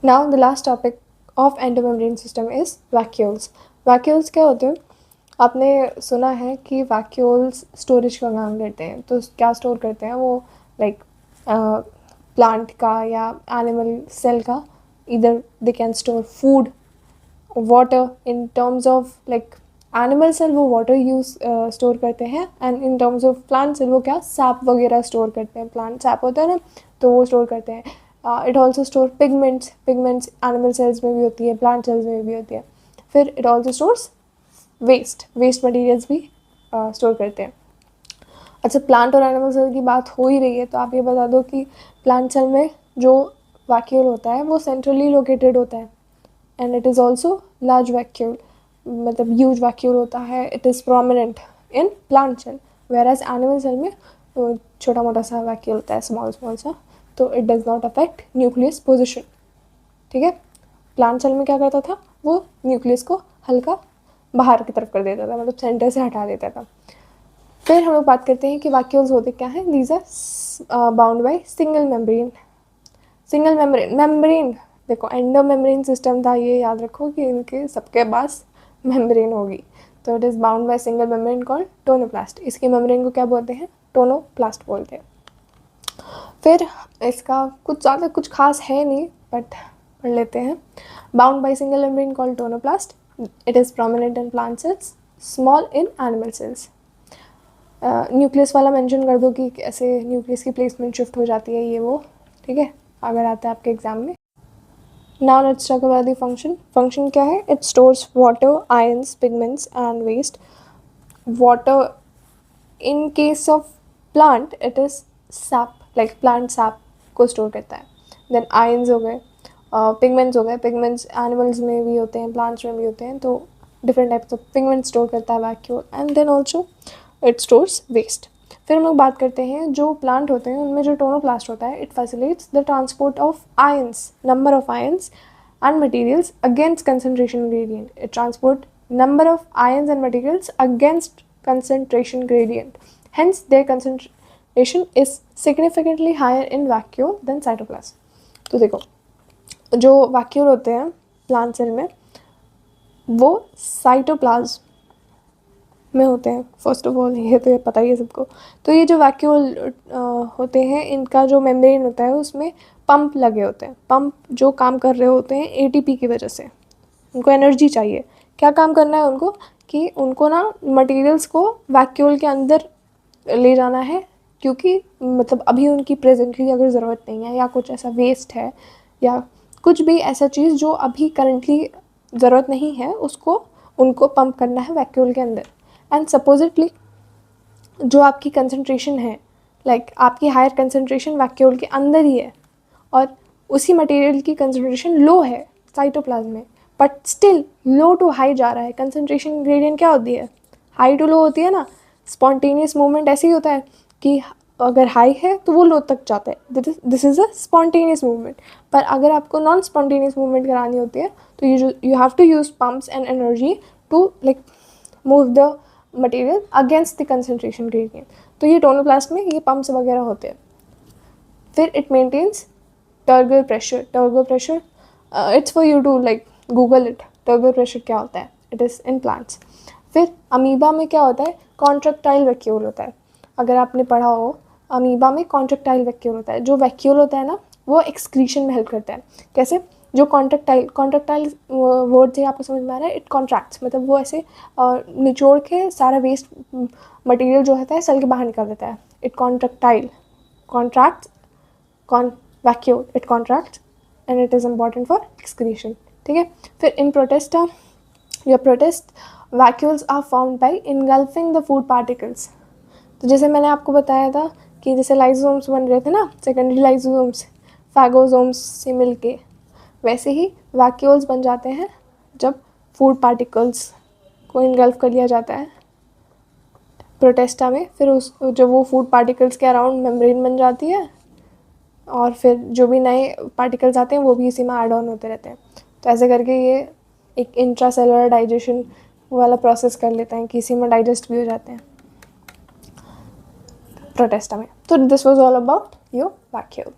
Now the last topic of endomembrane system is vacuoles. Vacuoles क्या होते हैं? आपने सुना है कि वैक्यूल्स स्टोरेज का काम करते हैं। तो क्या स्टोर करते हैं वो? लाइक प्लांट का या एनिमल सेल का, इधर they can store food, water. In terms of like animal cell वो वाटर यूज स्टोर करते हैं, and in terms of plant cell वो क्या सैप वगैरह स्टोर करते हैं। प्लांट सैप होता है ना, तो वो स्टोर करते हैं। It also store pigments. Pigments animal cells में भी होती है, प्लांट सेल्स में भी होती है। फिर it also stores waste materials भी स्टोर करते हैं। अच्छा, प्लांट और एनिमल सेल की बात हो ही रही है तो आप ये बता दो कि प्लांट सेल में जो वैक्यूल होता है वो सेंट्रली लोकेटेड होता है, and it is also large vacuole, मतलब ह्यूज वैक्यूल होता है। It is prominent in plant cell, whereas animal cell में छोटा मोटा सा वैक्यूल होता है, स्मॉल सा। तो it does not affect nucleus position. ठीक है, प्लांट सेल में क्या करता था, वो न्यूक्लियस को हल्का बाहर की तरफ कर देता था, मतलब सेंटर से हटा देता था। फिर हम लोग बात करते हैं कि वैक्यूल्स होते क्या हैं। These are bound by single membrane. Single membrane देखो, एंडो मेम्ब्रेन सिस्टम था, ये याद रखो कि इनके सबके पास मेम्ब्रेन होगी। तो it is bound by single membrane called tonoplast. इसकी मेम्ब्रेन को क्या बोलते हैं? टोनोप्लास्ट बोलते हैं। फिर इसका कुछ खास है नहीं, बट पढ़ लेते हैं। Bound by single membrane called tonoplast, it is prominent in plant cells, small in animal cells. Nucleus वाला मेंशन कर दो कि कैसे न्यूक्लियस की प्लेसमेंट शिफ्ट हो जाती है, ये वो। ठीक है, अगर आता है आपके एग्जाम में। Now let's talk about the function. Function क्या है? It stores water, ions, pigments and waste. Water, in case of plant it is sap, like plant sap को स्टोर करता है। देन आयंस हो गए, पिगमेंट्स हो गए। पिगमेंट्स एनिमल्स में भी होते हैं, प्लांट्स में भी होते हैं, तो different types of pigment store करता है vacuole. And then also it stores waste. फिर हम लोग बात करते हैं जो प्लांट होते हैं उनमें जो टोनोप्लास्ट होता है, it facilitates the transport of ions, number of ions and materials against concentration gradient. It transport number of ions and materials against concentration gradient. Hence, their concentration is significantly higher in vacuole than cytoplasm. तो देखो, जो vacuole होते हैं plant cell में वो cytoplasm में होते हैं। फर्स्ट ऑफ ऑल ये तो ये पता ही है सबको। तो ये जो वैक्यूल होते हैं, इनका जो मेम्ब्रेन होता है उसमें पंप लगे होते हैं। पंप जो काम कर रहे होते हैं एटीपी की वजह से, उनको एनर्जी चाहिए। क्या काम करना है उनको कि उनको ना मटेरियल्स को वैक्यूल के अंदर ले जाना है, क्योंकि मतलब अभी उनकी प्रेजेंटली अगर ज़रूरत नहीं है या कुछ ऐसा वेस्ट है या कुछ भी ऐसा चीज़ जो अभी करंटली ज़रूरत नहीं है, उसको उनको पंप करना है वैक्यूल के अंदर। एंड सपोजिटली जो आपकी कंसंट्रेशन है, लाइक आपकी हायर कंसंट्रेशन वैक्यूल के अंदर ही है और उसी मटेरियल की कंसंट्रेशन लो है साइटोप्लाज्म में, but still low to high जा रहा है। कंसंट्रेशन ग्रेडियंट क्या होती है? हाई टू लो होती है ना। स्पॉन्टेनियस मूवमेंट ऐसे ही होता है कि अगर हाई है तो वो लो तक जाता है, this is a spontaneous movement. पर अगर आपको नॉन स्पॉन्टेनियस मूवमेंट करानी होती है तो you have to use pumps and energy to like move the material against the concentration gradient. तो ये टोनोप्लास्ट में ये पम्प्स वगैरह होते हैं। फिर it maintains turgor pressure. Turgor pressure, it's for you to like google it. Turgor pressure क्या होता है? It is in plants. फिर अमीबा में क्या होता है? कॉन्ट्रैक्टाइल वैक्यूल होता है। अगर आपने पढ़ा हो, अमीबा में कॉन्ट्रैक्टाइल वैक्यूल होता है। जो वैक्यूल होता है ना, वो एक्सक्रीशन में हेल्प करता है। कैसे? जो कॉन्ट्रैक्टाइल वर्ड से आपको समझ में आ रहा है, इट कॉन्ट्रैक्ट्स, मतलब वो ऐसे निचोड़ के सारा वेस्ट मटेरियल जो होता है सेल के बाहर निकाल देता है। It contractile, contracts, vacuole, it contracts and it is important for excretion. ठीक है, फिर in protesta, your protest vacuoles are formed by engulfing the food particles. तो जैसे मैंने आपको बताया था कि जैसे लाइसोसोम्स बन रहे थे ना, सेकेंडरी लाइसोसोम्स फैगोसोम्स से मिलके, वैसे ही वैक्यूल्स बन जाते हैं जब फूड पार्टिकल्स को इनगल्फ कर लिया जाता है प्रोटेस्टा में। फिर उस जो वो फूड पार्टिकल्स के अराउंड मेम्ब्रेन बन जाती है और फिर जो भी नए पार्टिकल्स आते हैं वो भी इसी में ऐड ऑन होते रहते हैं। तो ऐसे करके ये एक इंट्रासेलुलर डाइजेशन वाला प्रोसेस कर लेते हैं कि इसी में डाइजेस्ट भी हो जाते हैं प्रोटेस्टा में। तो this was all about your vacuole.